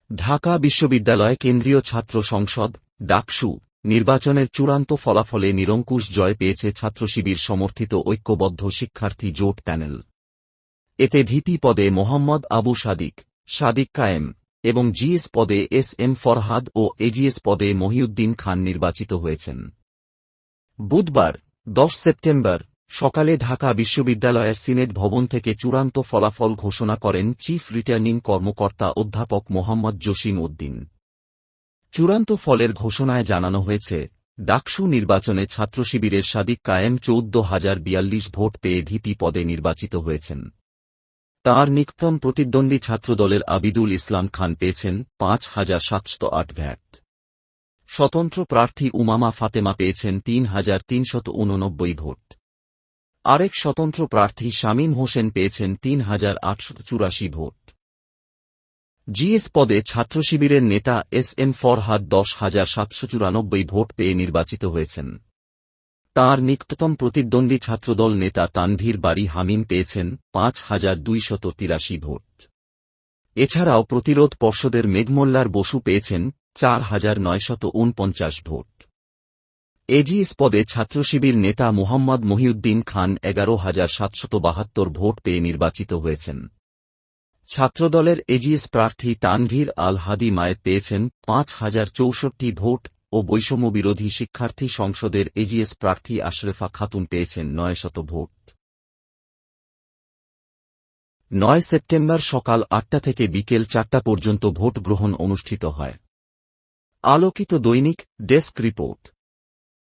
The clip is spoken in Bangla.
ঢাকা বিশ্ববিদ্যালয় কেন্দ্রীয় ছাত্র সংসদ ডাকসু নির্বাচনের চূড়ান্ত ফলাফলে নিরঙ্কুশ জয় পেয়েছে ছাত্রশিবির সমর্থিত ঐক্যবদ্ধ শিক্ষার্থী জোট প্যানেল। এতে ভিপি পদে মোহাম্মদ আবু সাদিক কায়েম এবং জিএস পদে এস এম ফরহাদ ও এজিএস পদে মহিউদ্দিন খান নির্বাচিত হয়েছেন। বুধবার 10 সেপ্টেম্বর সকালে ঢাকা বিশ্ববিদ্যালয়ের সিনেট ভবন থেকে চূড়ান্ত ফলাফল ঘোষণা করেন চিফ রিটার্নিং কর্মকর্তা অধ্যাপক মোহাম্মদ জসিম উদ্দিন। চূড়ান্ত ফলের ঘোষণায় জানানো হয়েছে, ডাকসু নির্বাচনে ছাত্রশিবিরের সাদিক কায়েম 14,042 ভোট পেয়ে ভিপি পদে নির্বাচিত হয়েছেন। তাঁর নিকটতম প্রতিদ্বন্দ্বী ছাত্রদলের আবিদুল ইসলাম খান পেয়েছেন 5,708 ভোট। স্বতন্ত্র প্রার্থী উমামা ফাতেমা পেয়েছেন 3,389 ভোট। আরেক স্বতন্ত্র প্রার্থী শামীম হোসেন পেয়েছেন 3,884 ভোট। জিএস পদে ছাত্রশিবিরের নেতা এস এম ফরহাদ 10,794 ভোট পেয়ে নির্বাচিত হয়েছেন। তাঁর নিকটতম প্রতিদ্বন্দ্বী ছাত্রদল নেতা তানভীর বারী হামিম পেয়েছেন 5,283 ভোট। এছাড়াও প্রতিরোধ পর্ষদের মেঘমোল্লার বসু পেয়েছেন 4,949 ভোট। এজিএস পদে ছাত্রশিবির নেতা মোহাম্মদ মহিউদ্দিন খান 11,772 ভোট পেয়ে নির্বাচিত হয়েছেন। ছাত্রদলের এজিএস প্রার্থী তানভীর আল হাদি মায়েত পেয়েছেন 5,064 ভোট ও বৈষম্যবিরোধী শিক্ষার্থী সংসদের এজিএস প্রার্থী আশরেফা খাতুন পেয়েছেন 900 ভোট। 9 সেপ্টেম্বর সকাল 8টা থেকে বিকেল 4টা পর্যন্ত ভোট গ্রহণ অনুষ্ঠিত হয়। আলোকিত দৈনিক ডেস্ক রিপোর্ট।